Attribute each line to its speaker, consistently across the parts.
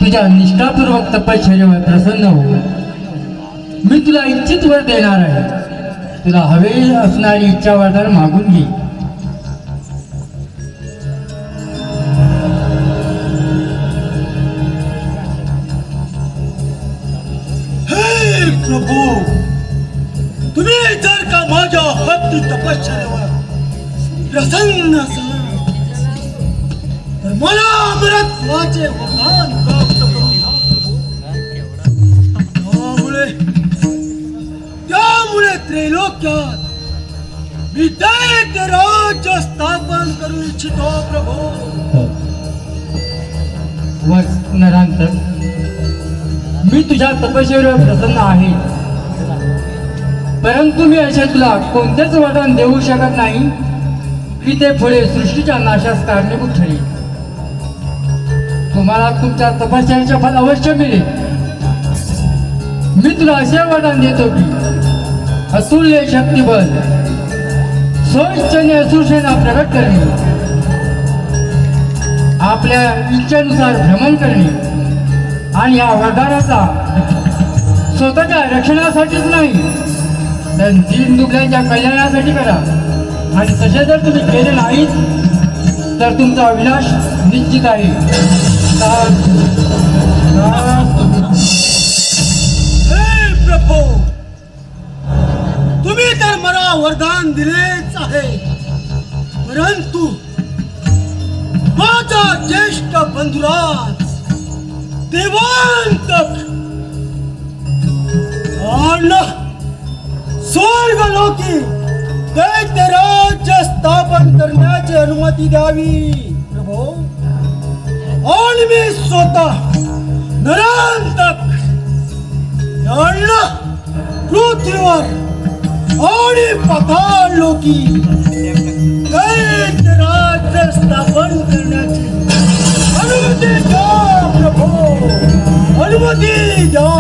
Speaker 1: तुझ्या निष्ठापूर्वक तपश्चर्येवर प्रसन्न हो. मी तुला इच्छित वर देणार आहे. तुला हवे असणारी इच्छा वरदान मागून घे.
Speaker 2: हे प्रभू, तुम्ही जर का माझ्या भक्ती तपश्चर्येवर प्रसन्न असाल तर मला अमरत्वाचे वरदान प्राप्त करून द्या. त्यामुळे त्रैलोक्यात मी दैत्य राज्य स्थापन करू इच्छितो प्रभू.
Speaker 1: नरांतर मी तुझ्या तपश्चर्येवर प्रसन्न आहे, परंतु मी असे तुला कोणतेच वरदान देऊ शकत नाही की ते पुढे सृष्टीच्या नाशास कारणीभूत ठरेल. तुम्हाला तुमच्या तपश्चर्येचे फल अवश्य मिळेल. मी तुला असे वरदान देतो की अतुल्य शक्तिबल, स्वइच्छेने असुरसेना प्रकट करणे, आपल्या इच्छेनुसार भ्रमण करणे आणि या वरदानाचा स्वतःच्या रक्षणासाठीच नाही तर दीन दुबळ्यांच्या कल्याणासाठी करा. आणि तसे जर तुम्ही केले नाहीत तर तुमचा विनाश निश्चित आहे.
Speaker 2: हे प्रभू, तुम्ही तर मला वरदान दिलेच आहे, परंतु माझा ज्येष्ठ बंधुराज देवांतक आणि स्वर्गलोकी दैत्य राज्य स्थापन करण्याची अनुमती द्यावी प्रभू. आणि मी स्वतः नरांतक यांना पृथ्वीवर आणि पाताळ लोकी दैत्य राज्य स्थापन करण्याची अनुमती द्या प्रभू, अनुमती द्या.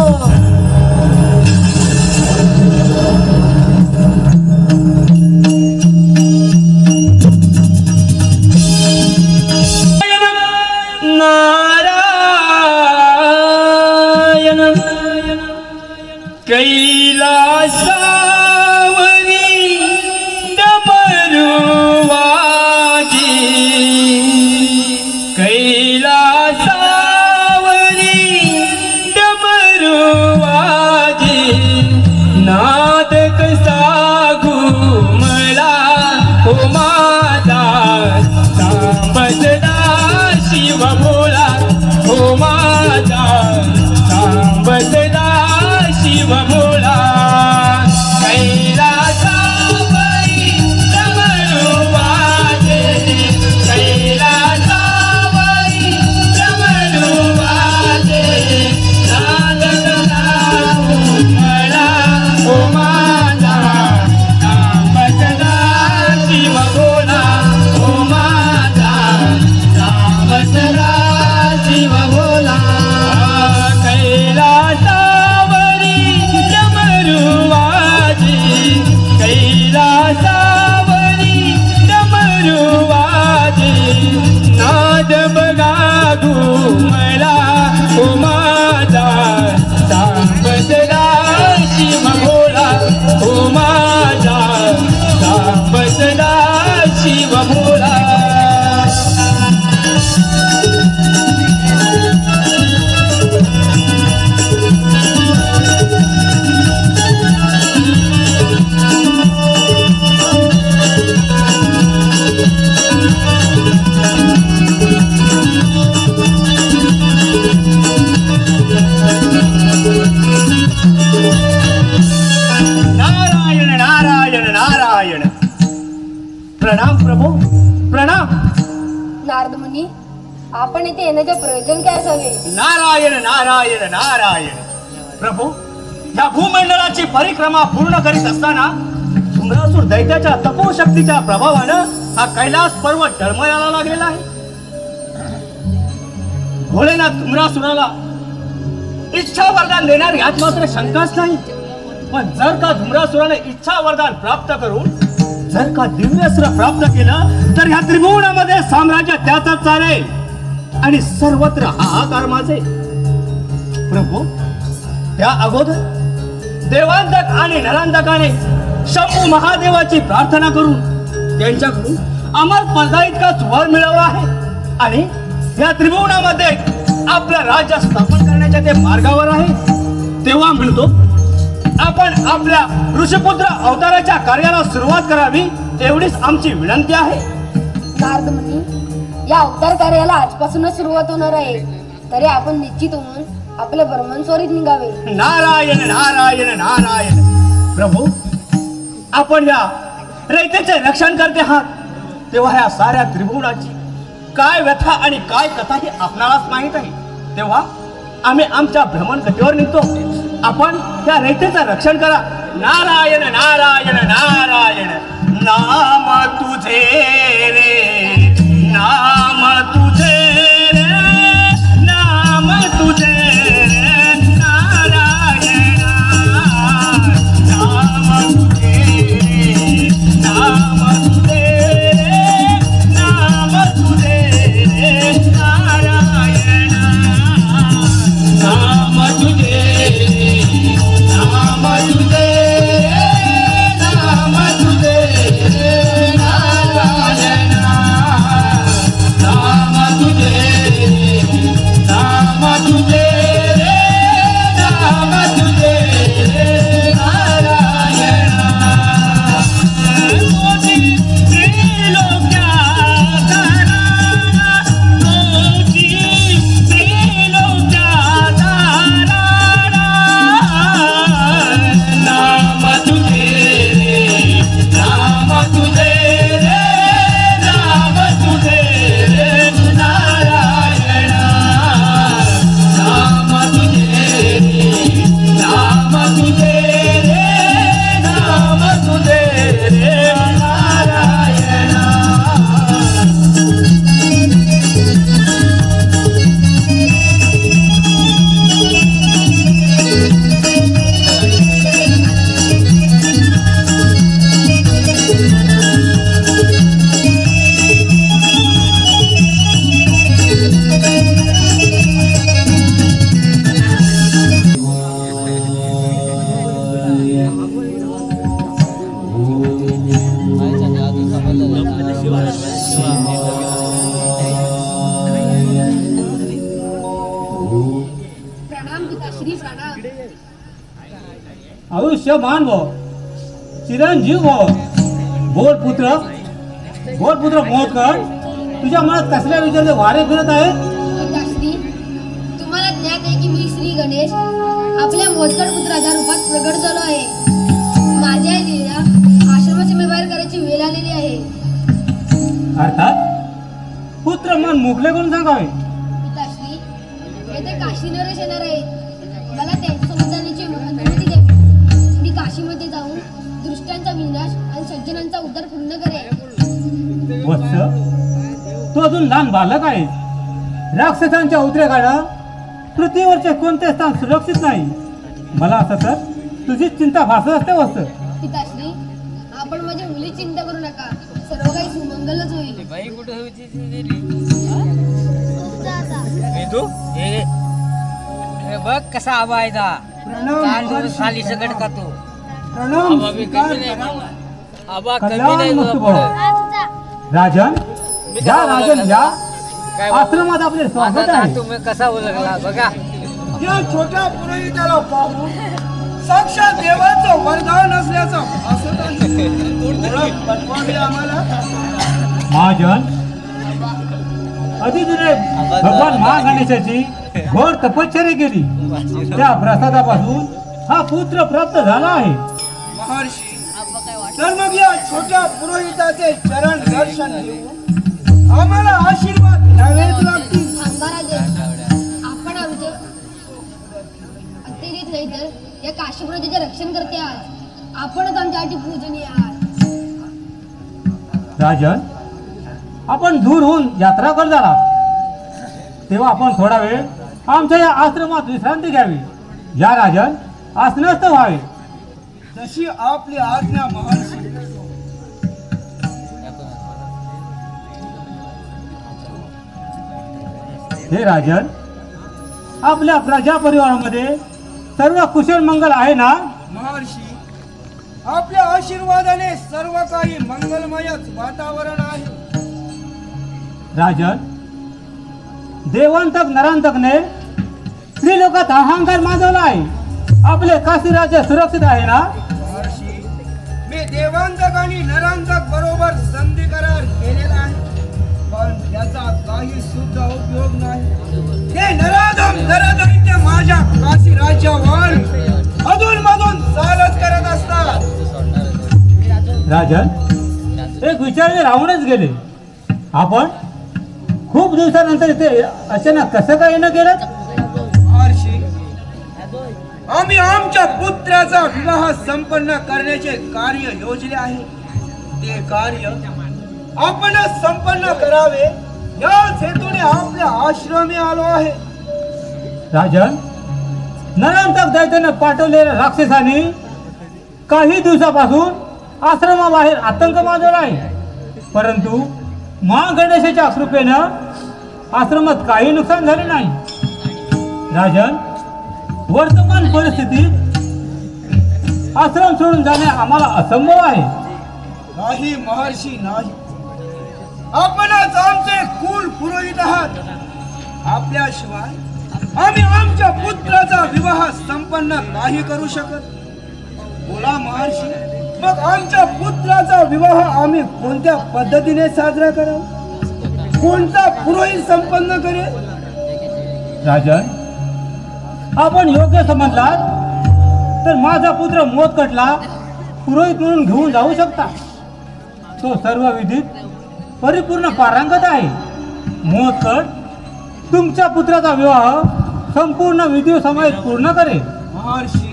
Speaker 3: प्रणाम प्रभू, प्रणाम.
Speaker 4: नारद मुनी, आपण इथे येण्याचे प्रयोजन काय असावे?
Speaker 3: नारायण नारायण नारायण. प्रभू, या भूमंडळाची परिक्रमा पूर्ण करीत असताना धुम्रासूर दैत्याच्या तपोशक्तीच्या प्रभावानं हा कैलास पर्वत टळमळायला लागलेला आहे. भोलेनाथ धुम्रासुराला इच्छा वरदान देणार यात मात्र शंकाच नाही. पण जर का धुम्रासुराने इच्छा वरदान प्राप्त करून जर का दिव्यास्त्र प्राप्त केलं तर ह्या त्रिभुवनामध्ये साम्राज्य त्याच चालेल आणि सर्वत्र हाहाकार माजेल. प्रभू, त्या अगोदर देवांतक आणि नरांतकाने शंभू महादेवाची प्रार्थना करून त्यांच्याकडून आम्हाला पदा इतकाच वर मिळवला आहे आणि या त्रिभुवनामध्ये आपलं राज्य स्थापन करण्याच्या ते मार्गावर आहे. तेव्हा म्हणतो आपण आपल्या ऋषिपुत्र अवताराच्या कार्याला सुरुवात करावी, एवढीच आमची विनंती आहे.
Speaker 4: नारद मुनी, या अवतार कार्याला आजपासूनच सुरुवात होणार आहे, तरी आपण निश्चित होऊन आपल्या ब्रह्मस्वरीत निघावे.
Speaker 3: नारायण नारायण नारायण. प्रभू, आपण या रयतेचे रक्षण करते आहात, तेव्हा ह्या साऱ्या त्रिभुवनाची काय व्यथा आणि काय कथा ही आपणालाच माहीत आहे. तेव्हा आम्ही आमच्या भ्रमण गतीवर निघतो. आपण त्या रयतेचं रक्षण करा. नारायण नारायण नारायण. नाम तुझे रे, नाम तुझे रे, नाम तुझे रे नारायण. नाम तुझे रे, नाम तुझे रे, नाम तुझे रे नारायण. नाम तुझे रे, नाम तुझे रे, नाम तुझे रे नारायण. नाम तुझे रे, नाम तुझे रे, नाम तुझे रे नारायण. मोदी त्रिलोक्याचा राणा, मोदी त्रिलोक्याचा राणा. नाम तुझे रे, नाम तुझे रे, नाम तुझे रे नारायण. नाम तुझे रे, नाम तुझे रे, नाम तुझे रे नारायण.
Speaker 4: प्रणाम पिताश्री, प्रणाम.
Speaker 5: आयुष्यमान भव, चिरंजीव भव. बोल पुत्र मोहकर, तुझ्या मनात कसल्या विचाराचे वारे फिरत आहे?
Speaker 4: पिताश्री, तुम्हाला ज्ञात आहे की मी श्री गणेश आपल्या मोजकड पुत्राच्या रूपात प्रगट झालो आहे. माझ्या लीला आश्रमाची मेबाहेर करायची वेळ आलेली आहे.
Speaker 5: अर्थात पुत्र मन मोकळे करून सांगावे.
Speaker 4: पिताश्री, येथे काशी नरेश येणार आहेत. मला त्यांच्यासोबत जाण्याची अनुमती द्यावी. मी काशीमध्ये जाऊन दुष्टांचा विनाश आणि सज्जनांचा उद्धार पूर्ण करेन.
Speaker 5: वत्स, तू अजून लहान बालक आहे. राक्षसांच्या उद्रेकाला पृथ्वीवरचे कोणते स्थान सुरक्षित नाही. मला असं तर तुझी चिंता भासत असते वत्स.
Speaker 4: पिताश्री, आपण माझ्या मुली चिंता करू नका, सर्व काही सुमंगलच होईल.
Speaker 6: बघ कसा आबा आहे दा.
Speaker 2: प्रणाम
Speaker 6: खाली सकट का तू
Speaker 2: प्रणाम
Speaker 6: आबा बी
Speaker 2: स्वीकार
Speaker 6: कमी नाही
Speaker 2: करा.
Speaker 6: आबा कमी
Speaker 5: कल्याण
Speaker 6: नाही
Speaker 5: मस्त
Speaker 6: तुला
Speaker 5: भाऊ. राजन, या
Speaker 6: काय
Speaker 5: आश्रमात आपले स्वागत आहे.
Speaker 6: तुम्ही कसा ओळखला बघा.
Speaker 2: या छोट्या पुरोहिताला पाहून साक्षात देवाचं वरदान असल्याचं असं ओळख पटवावी आम्हाला.
Speaker 5: महाजन, अतिथीने भगवान महागणेशाची घोर तपश्चर्या केली. त्या प्रसादापासून हा पुत्र प्राप्त झाला आहे.
Speaker 2: महर्षी, तर मग या छोट्या पुरोहिताचे चरण दर्शन घेऊन आम्हाला आशीर्वाद घ्यावेच लागतील.
Speaker 4: अंबाराजे, आपण आमचे अतिरिक्त नाही तर या काशीप्रदेचे रक्षण करते आहात. आपणच आमच्यासाठी पूजनीय आहात.
Speaker 5: राजन, आपण दूर होऊन यात्रा करत आलात, तेव्हा आपण थोडा वेळ आमच्या या आश्रमात विश्रांती घ्यावी. या राजन, आसनस्थ व्हावे.
Speaker 2: जशी आपली आज्ञा महर्षी.
Speaker 5: हे राजन, आपल्या प्रजा परिवारामध्ये सर्व कुशल मंगल आहे ना?
Speaker 2: महर्षी, आपल्या आशीर्वादाने सर्व काही मंगलमयच वातावरण आहे.
Speaker 5: राजन, देवांतक नरांतकने स्त्रीलोकात अहंकार माजवला आहे. आपले काशी राज्य सुरक्षित आहे ना?
Speaker 2: महर्षी, मी देवांतक आणि नरांतक बरोबर संधी करार केलेला आहे, पण त्याचा काही सुद्धा उपयोग नाही. ते नराधम नरदैत्य माझ्या काशी राज्यावर अधून मधून चालच करत असतात.
Speaker 5: राजन, एक विचार राहूनच गेले. आपण खूप दिवसानंतर इथे अचानक कसं काय येणं केलं?
Speaker 2: महर्षी, आम्ही आमच्या पुत्राचा विवाह संपन्न करण्याचे कार्य योजले आहे. ते कार्य आपणच संपन्न करावे याच हेतूने आपल्या आश्रमी आलो आहे.
Speaker 5: राजन, नरांतक दैत्याने पाठवलेल्या राक्षसांनी काही दिवसापासून आश्रमाबाहेर आतंक माजवला आहे, परंतु महागणेशाच्या कृपेनं आश्रमात काही नुकसान झाले नाही. राजन, वर्तमान परिस्थितीत आश्रम सोडून जाणे आम्हाला असंभव आहे.
Speaker 2: नाही महर्षी, नाही. आपणच आमचे कुल पुरोहित आहात. आपल्याशिवाय आम्ही आमच्या पुत्राचा विवाह संपन्न नाही करू शकत. बोला महर्षी, मग आमच्या पुत्राचा विवाह आम्ही कोणत्या पद्धतीने साजरा करावा? कोणता पुरोहित संपन्न करेल?
Speaker 5: राजन, आपण योग्य समजलात तर माझा पुत्र मोदकटला पुरोहित म्हणून घेऊन जाऊ शकता. तो सर्व विधीत परिपूर्ण पारंगत आहे. मोदकट तुमच्या पुत्राचा विवाह संपूर्ण विधी समेत पूर्ण करेल.
Speaker 2: महर्षी,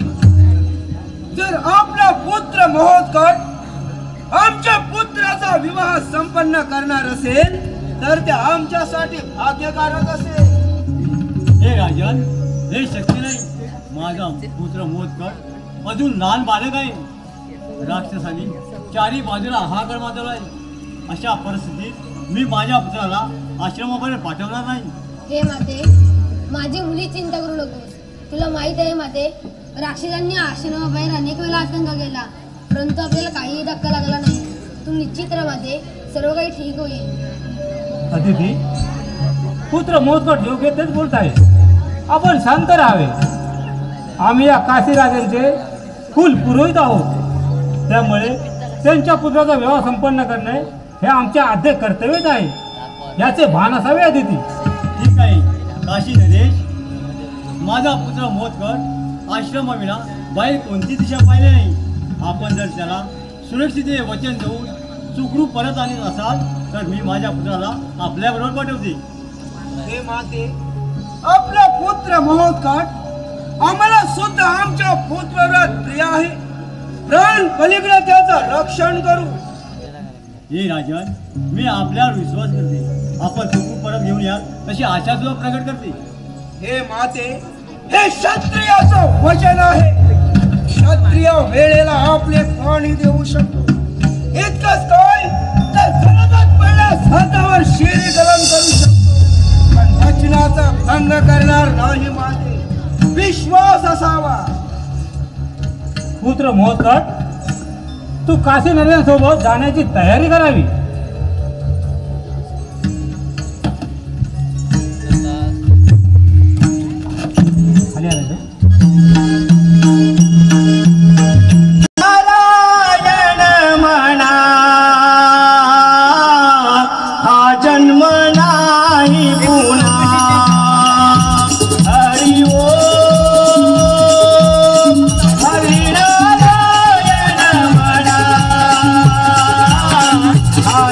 Speaker 2: जर आपला पुत्र मोदकट आमच्या पुत्राचा विवाह संपन्न करणार असेल तर ते आमच्यासाठी भाग्यकारक असेल.
Speaker 3: हे राजन, हे शक्य नाही. माझा पुत्र मोदकट अजून लहान बालक आहे. राक्षसांनी चारी बाजूला हाहाकार माजवला आहे. अशा परिस्थितीत मी माझ्या पुत्राला आश्रमाबाहेर पाठवणार नाही.
Speaker 4: हे माते, माझी मुली चिंता करू नकोस. तुला माहित आहे माते, राक्षसांनी आश्रमाबाहेर अनेक वेळा आतंक केला, परंतु आपल्याला काहीही धक्का लागला नाही. तू निश्चित राहा माते, सर्व काही ठीक होईल.
Speaker 5: अतिथी, पुत्र मोदकट योग्य तेच बोलत आहे. आपण शांत राहावे. आम्ही या काशी राजांचे कुल पुरोहित आहोत, त्यामुळे त्यांच्या पुत्राचा विवाह संपन्न करणे हे आमचे आद्य कर्तव्यच आहे. याचे भान असावे अतिथी.
Speaker 3: ठीक आहे काशी नरेश, माझा पुत्र मोदकट आश्रमाविना बाहेर कोणती दिशा पाहिली नाही. आपण जर त्याला सुरक्षितते वचन देऊन सुखरूप परत आणत असाल तर मी माझ्या पुत्राला आपल्याबरोबर पाठवते.
Speaker 2: हे माते, आपला पुत्र मोदकट आम्हाला सुद्धा आमच्या पुत्रावर प्रिय आहे. प्राण पलीकडे त्याचं रक्षण करू.
Speaker 3: हे राजन, मी आपल्यावर विश्वास करते. आपण सुखरूप परत घेऊन याल तशी आशा सुद्धा प्रकट करते.
Speaker 2: हे माते, हे क्षत्रियाचं वचन आहे. क्षत्रिय वेळेला आपले प्राणी देऊ शकतो. इतकंच काय तर गरजच पडल्यास हातावर शिरी गलन करू शकतो, पण वचनाचा भंग करणार नाही. माते, विश्वास असावा.
Speaker 5: पुत्र मोदकट, तू काशी नरेंद्रांसोबत जाण्याची तयारी करावी. खाली आलं का?
Speaker 3: नारायण म्हणा, हा जन्म नाही पुन्हा. हरी ओम, हरी नारायण म्हणा, हा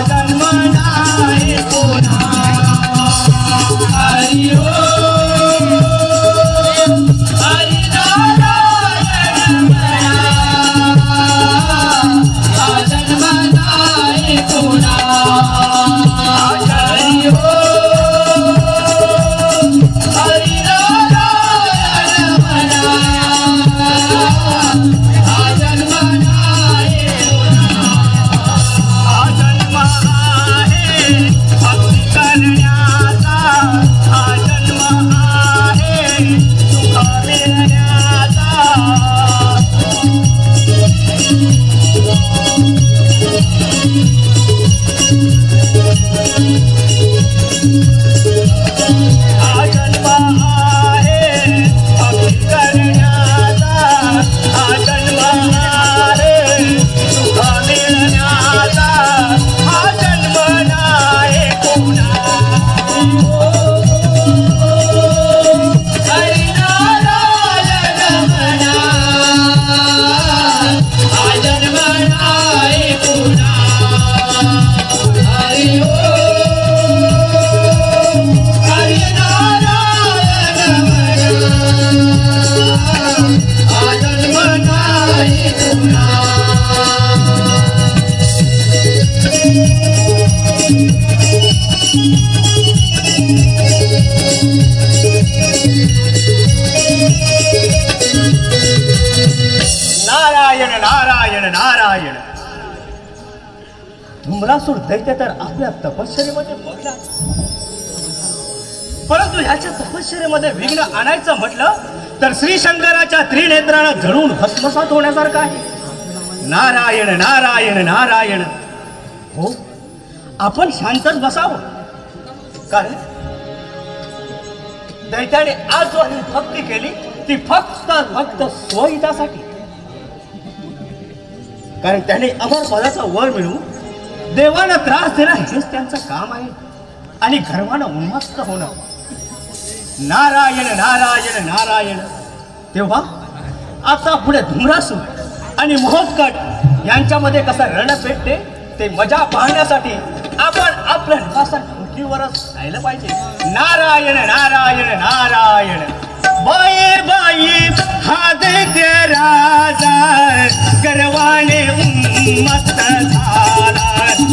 Speaker 3: धुम्रासूर दैत्य तर आपल्या तपश्चर्येमध्ये बघला, परंतु ह्याच्या तपश्चर्येमध्ये विघ्न आणायचं म्हटलं तर श्री शंकराच्या त्रिनेत्राला जळून भस्मसात होण्यासारखं आहे. नारायण नारायण नारायण. हो, आपण शांतच बसावं, कारण दैत्याने आज जो ही भक्ती केली ती फक्त स्वहितासाठी, कारण त्याने अमर पदाचा वर मिळवून देवाला त्रास देणं हेच त्यांचं काम आहे आणि गर्वानं उन्मस्त होणं. नारायण नारायण नारायण. तेव्हा आता पुढे धुम्रासूर आणि महोत्कट यांच्यामध्ये कसं रण पेटते ते मजा पाहण्यासाठी आपण आपल्या निवासात खुर्चीवरच राहिलं पाहिजे. नारायण नारायण नारायण. बाई बाई हा दैत्य राजा गर्वाने उन्मत्त झाला.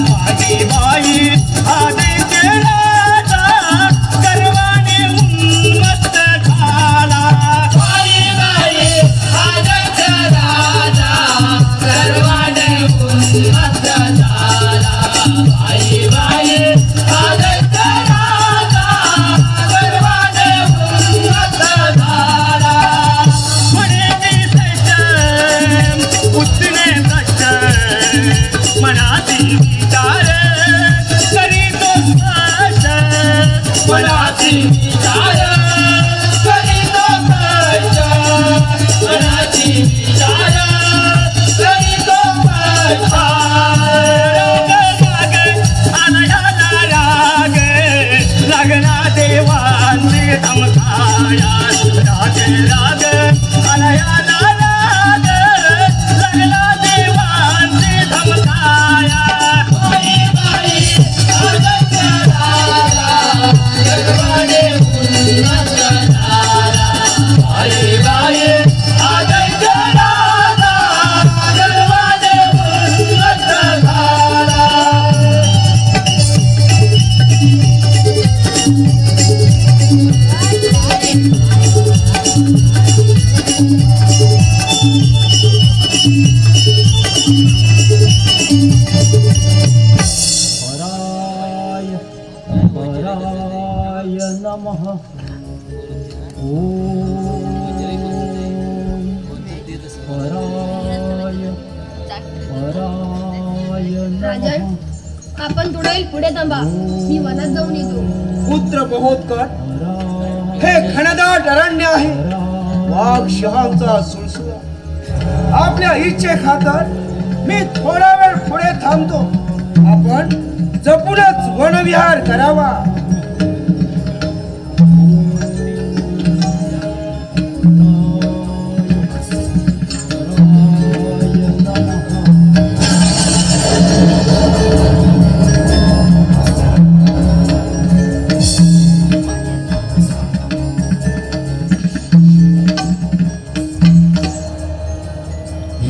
Speaker 3: बाई बाई हा दैत्य राजा गर्वाने उन्मत्त झाला. बाई बाई हा दैत्य राजा गर्वाने उन्मत्त झाला. बाई बाई हा दैत्य राजा गर्वाने उन्मत्त झाला. उतने भ्रष्ट मनाती विचार करीतो स्पष्ट. मनाती विचार करीतो स्पष्ट. मनाती विचार करीतो स्पष्ट. राग राग आनयाला राग लागना देवांचे धमकाया. राग राग आनयाला राग लागला देवांचे धमकाया. बाई बाई हा दैत्य राजा गर्वाने उन्मत्त झाला. बाई बाई हा दैत्य राजा गर्वाने उन्मत्त झाला.
Speaker 5: हराय नमः.
Speaker 4: राजा, आपण थोडा वेळ पुढे थांबा, मी वनात जाऊन येतो.
Speaker 2: पुत्र महोत्कट, हे घनदाट अरण्य आहे. वाघ शहांचा सुळसुळा. आपल्या इच्छे खातर मी थोडा वेळ पुढे थांबतो. आपण जपूनच वनविहार करावा.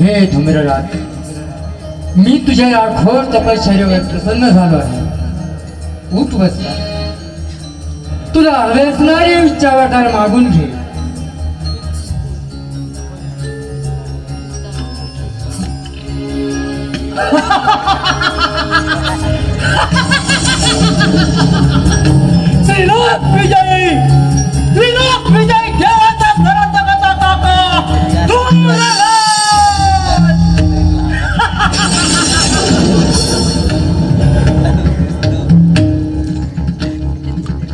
Speaker 1: हे धूम्रराज, मी तुझ्या या घोर तपश्चर्येवर प्रसन्न झालो आहे. उठ बसला. तुला हवे असणारी इच्छा वाटार मागून घे.
Speaker 5: त्रिलोक विजयी, त्रिलोक विजयी देवाचा घराचा कथा काका धूम्रराज.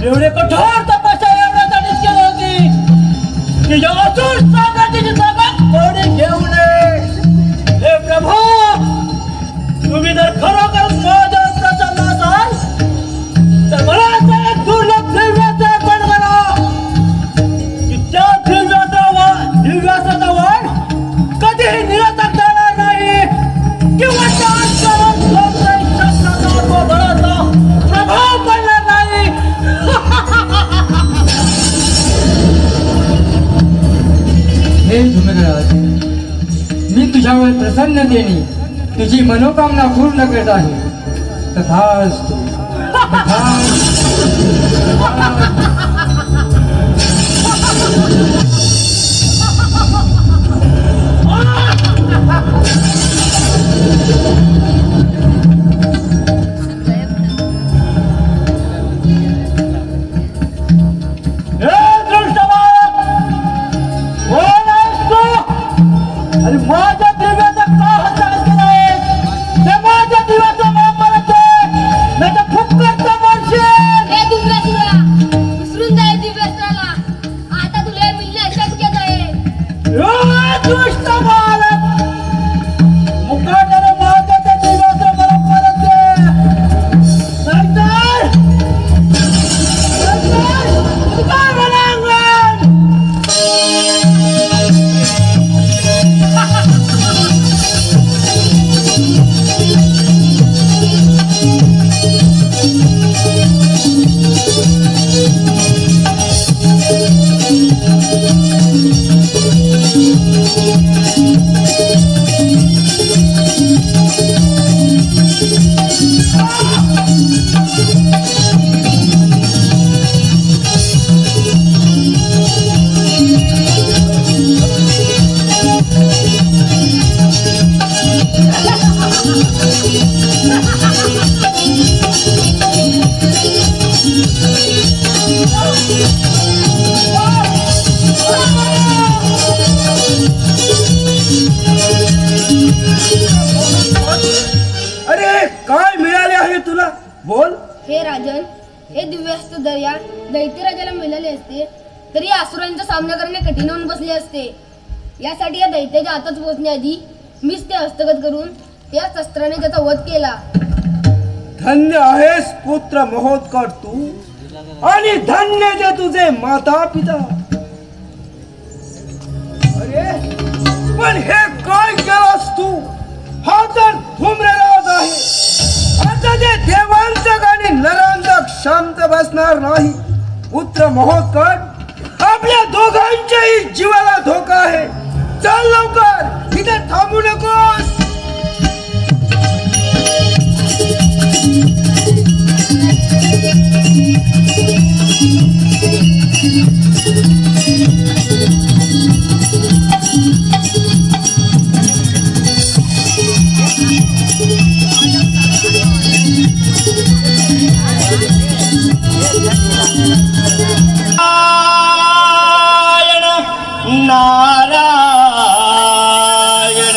Speaker 5: एवढे कठोर तपस्या एवढ्यासाठीच केली होती की या असुर साम्राज्याची जागा कोणी घेऊ नये. हे प्रभू, तुम्ही जर खरोखर माझ्यावर प्रसन्न असाल तर मला असं एक दुर्लभ दिव्याचं अर्पण करा की त्या दिव्याचा वाण कधीही निरर्थक जाणार नाही किंवा त्या बळाचा प्रभाव पडणार नाही.
Speaker 1: हे धूम्रराज, मी तुझ्यावर प्रसन्नतेने तुझी मनोकामना पूर्ण करत आहे. तथास्तु.
Speaker 2: बोल.
Speaker 4: हे राजन, हे दिव्यास्त्र दर्या दैत्यराजाला मिळाले असते तरी या असुरांचा सामना करणे कठीण होऊन बसले असते. यासाठी या दैत्याच्या हातात पोहोचण्याआधी मीच ते हस्तगत करून त्याच अस्त्राने त्याचा वध केला.
Speaker 2: धन्य आहेस पुत्र महोत्कट तू, आणि धन्य जे तुझे माता पिता. अरे पण हे काय केलास तू? हा तर धूम्रराज आहे. आता ते देवांतक आणि नरांतक शांत बसणार नाही. पुत्र महोत्कट, आपल्या दोघांच्याही जीवाला धोका आहे. चल लवकर, इथे थांबू नकोस.
Speaker 3: नारायण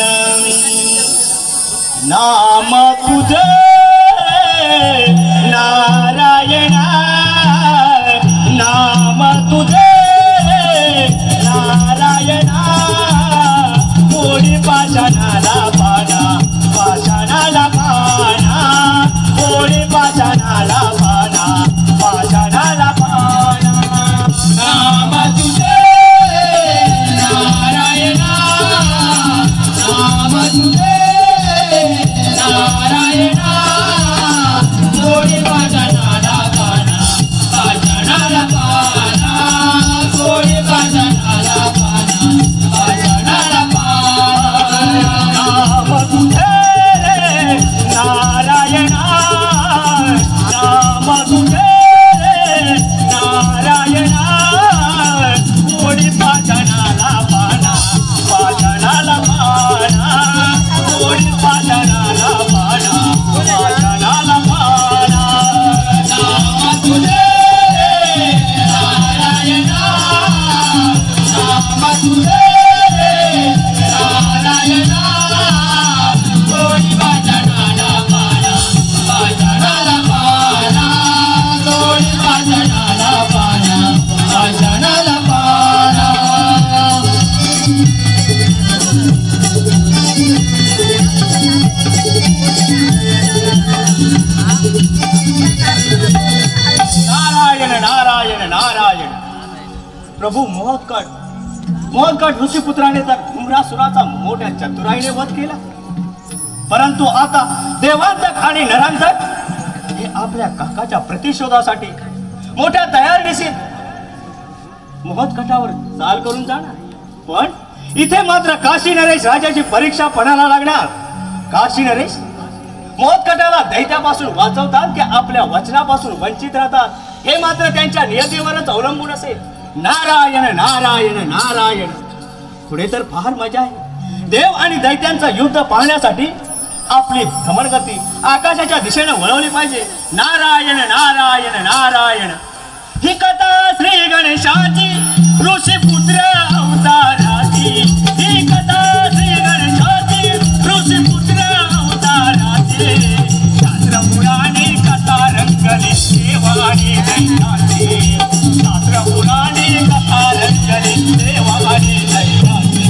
Speaker 3: नाम तुझे नारायण नाम तुझे नारायण कोणी पाषाणाला पाना पाषाणाला पाना कोणी पाषाणाला पाना पाषाणाला पाना नाम तुझे नारायण नाम तुझे नारायण कोणी पाषाणाला पाना पाषाणाला पाना कोणी पाषाणाला पाना पाषाणाला पाना नाम तुझे नारायण नाम तुझे नारायण कोणी पाषाणाला पाना पाषाणाला पाना कोणी पाषाणाला पाना पाषाणाला पाना नाम तुझे नारायण नाम तुझे नारायण कोणी पाषाणाला पाना पाषाणाला पाना कोणी पाषाणाला पाना पाषाणाला पाना. नारायण नारायण नारायण. प्रभू मोहत्कट ऋषीपुत्राने तर धूम्रासुराचा मोठ्या चतुराईने वध केला, परंतु आता देवांतक आणि नरांतक हे आपल्या काकाच्या प्रतिशोधासाठी मोठ्या तयारीनिशी मोहत्कटावर चाल करून जाणार. पण इथे मात्र काशी नरेश राजाची परीक्षा पणाला लागणार. काशी नरेश मोहत्कटाला दैत्यापासून वाचवतात की आपल्या वचनापासून वंचित राहतात हे मात्र त्यांच्या नियतीवरच अवलंबून असेल. नारायण नारायण नारायण. पुढे तर फार मजा आहे. देव आणि दैत्यांचं युद्ध पाहण्यासाठी आपली भ्रमणगती आकाशाच्या दिशेने वळवली पाहिजे. नारायण नारायण नारायण. ही कथा श्री गणेशाची ऋषीपुत्र अवताराची. ही कथा श्री गणेशाची ऋषीपुत्र अवताराची. शास्त्र पुराणे कथा रंगली देवाने दैत्याची. शास्त्र पुराणे कथा रंगली देवाने दैत्याची.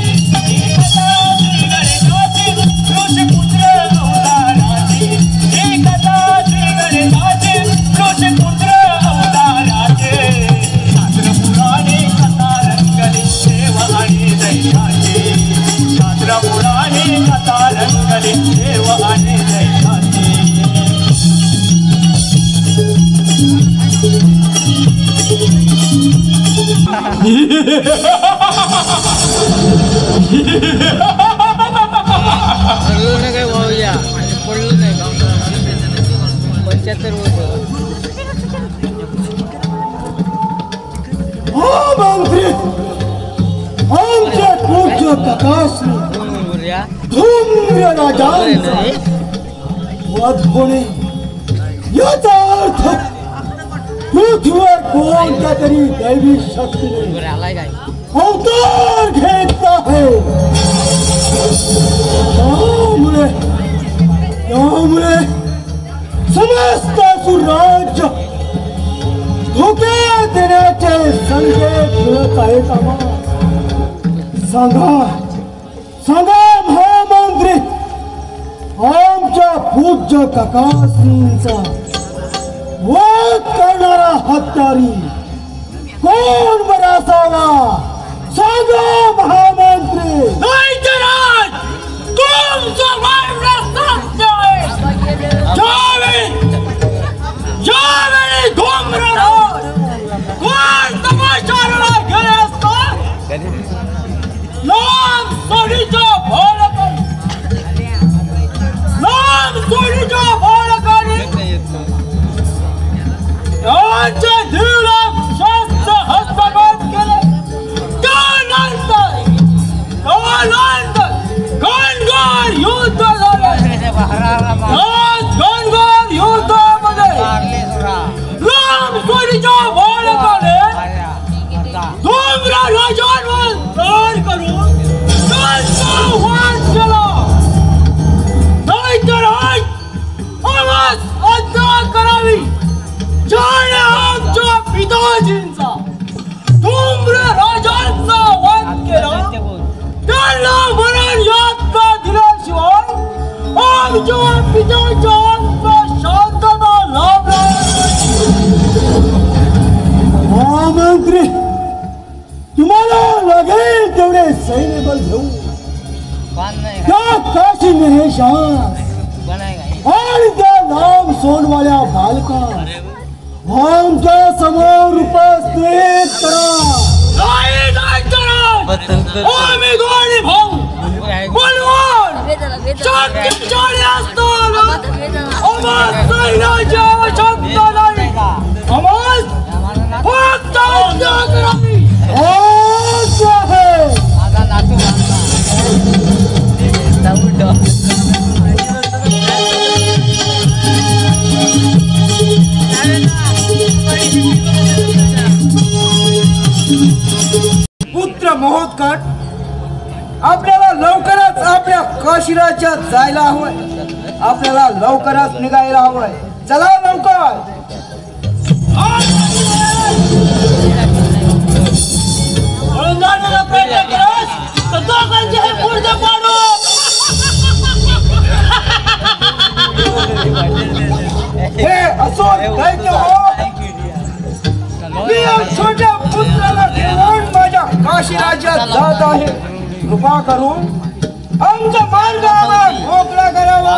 Speaker 3: ही कथा श्री गणेशाची ऋषीपुत्र अवताराची. ही कथा श्री गणेशाची ऋषीपुत्र अवताराची. शास्त्र पुराणे कथा रंगली देवाने दैत्याची. शास्त्र पुराणे कथा रंगली देवाने दैत्याची.
Speaker 6: पडलो नाही काय भाऊया, पडलो नाही 75 वर्ष.
Speaker 2: हा मंत्री, आमच्या पूज्य काकाश्री धूम्र राजांचा वध होणे याचा अर्थ पृथ्वीवर कोणत्या तरी दैवी शक्तीने
Speaker 6: आलाय काय
Speaker 2: अवतार घेत आहे. त्यामुळे समस्त सुराज्य धोके देण्याचे संकेत मिळत आहेत आम्हाला. सांगा सांगा महामंत्री, आमच्या पूज्य काकासींचा वध करणारा हत्यारी कोण बरा असावा? सांगा महामंत्री. महामंत्री, तुम्हाला लागेल तेवढे सैन्यबल घेऊ त्या काशी महेशान आणि त्या लांब सोनवाल्या बालका आमच्या समोर उपस्थित करा.
Speaker 3: आम्ही दोन्ही भाऊ बलवान शक्तिशाली असताना आम्हाला सैन्याची आवश्यकता नाही. आम्हाला फक्त हत्या करावी.
Speaker 2: पुत्र महोत्कट, आपल्याला लवकरच आपल्या काशीराज्यात जायला हवंय. आपल्याला लवकरच निघायला हवंय. चला लवकर. हे असो दैत्य हो, मी या छोट्या पुत्राला घेऊन माझ्या काशी राज्यात जात आहे. कृपा करून आमचा मार्ग आम्हाला मोकळा करावा.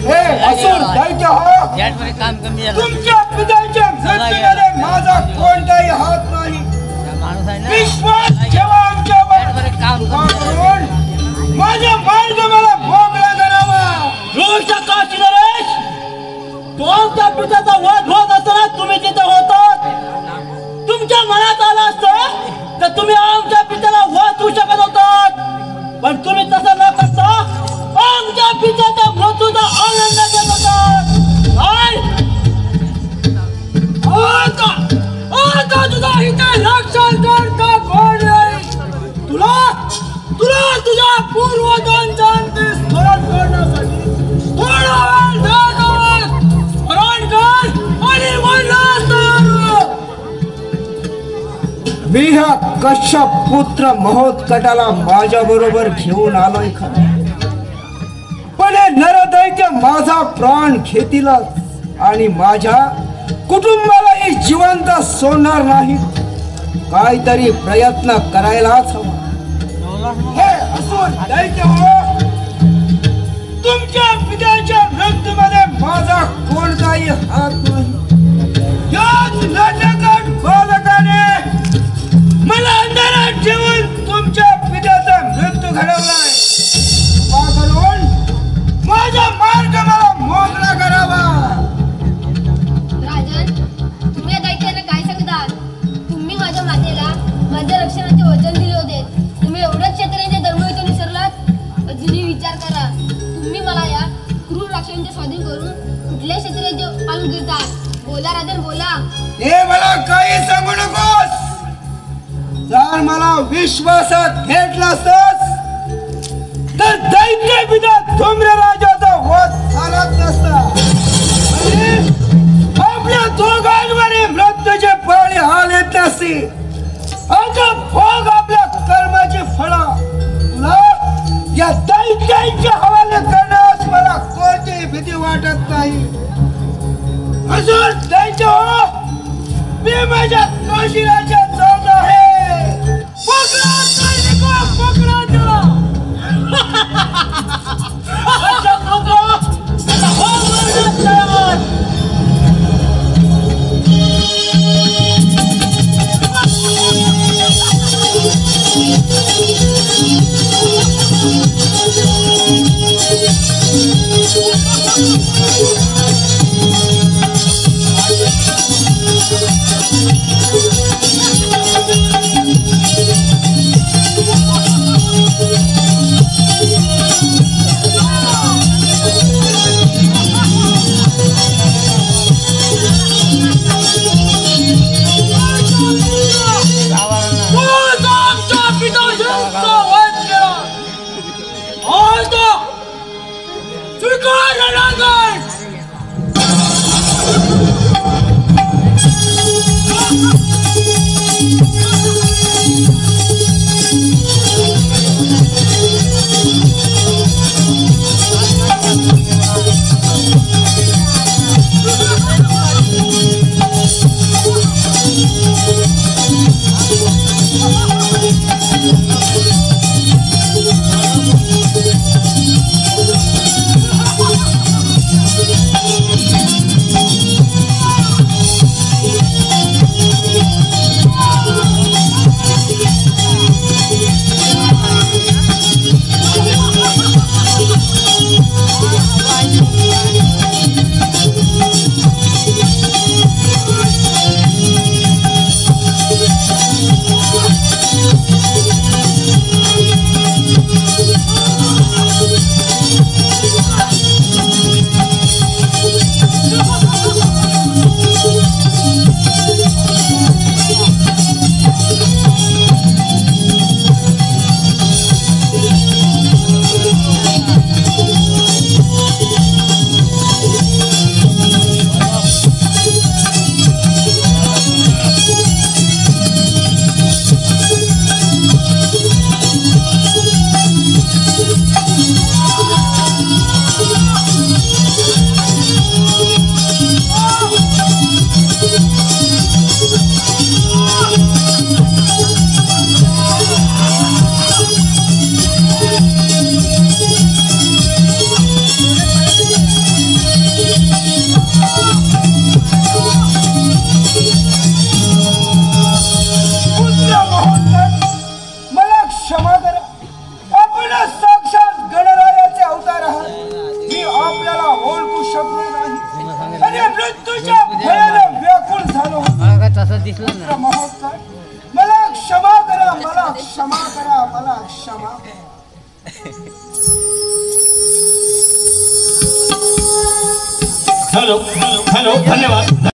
Speaker 2: हे असो दैत्य हो, तुमच्या पित्याच्या मृत्यूमध्ये माझा कोणताही हात नाही. विश्वास ठेवा आमच्यावर. कृपा करून माझा मार्ग मला मोकळा करावा.
Speaker 3: तुमच्या पित्याचा वध होत असताना तुम्ही तिथे होतात. तुमच्या मनात आलं असतं तर तुम्ही आमच्या पित्याला वाचवू शकत होतात, पण तुम्ही तसं न करता आमच्या पित्याच्या मृत्यूचा आनंद घेत होतात. आता तुझा इथे रक्षण करता कोण नाही. तुला तुझ्या पूर्वजांच्या स्मरण करण्यासाठी थोडा वेळ द्या. स्मरण कर आणि
Speaker 2: मी ह्या कश्यप पुत्र महोत्कटाला माझ्या बरोबर घेऊन आलोय खरं, पण हे नरदैत्य माझा प्राण घेतीलच आणि माझ्या कुटुंबालाही जिवंत सोडणार नाही. काहीतरी प्रयत्न करायलाच हवा. हे असून दैत्य हो, तुमच्या पित्याच्या मृत्यूमध्ये माझा कोणताही हात नाही. याच नाटकात बालकाने मला अंधारात ठेवून तुमच्या पित्याचा मृत्यू घडवलाय. करून माझा मार्ग मला मोकळा करावा.
Speaker 4: राजन, तुम्ही या दैत्याला काय सांगतात? तुम्ही माझ्या मातेला माझ्या रक्षणाचे वचन दिले होते. तुम्ही एवढंच क्षेत्रांचे धर्मयुद्ध विसरलात? अजूनही विचार करा. तुम्ही मला या क्रूर राक्षसांचे स्वाधीन करून कुठल्या क्षेत्राचे पालन करतात? बोला राजन, बोला.
Speaker 2: हे मला काही सांगू नकोस. जर मला विश्वासात घेतला असतास तर दैत्य पिता धूम्रराजाचा वध झालाच नसता आणि आपल्या दोघांवर मृत्यूचे पाणी हाल येत नसते. आता भोग आपल्या कर्माची फळं तुला या दैत्यांच्या हवाले करण्यास मला कोणतीही भीती वाटत नाही. अजून दैत्य हो, मी माझ्या काशीराजा जात आहे. पकडा सैनिको, पकडा त्याला. अच्छा बाबा, आता हो वर्गात तयार. मला क्षमा करा, मला क्षमा करा, मला क्षमा करा.
Speaker 3: हॅलो हॅलो, धन्यवाद.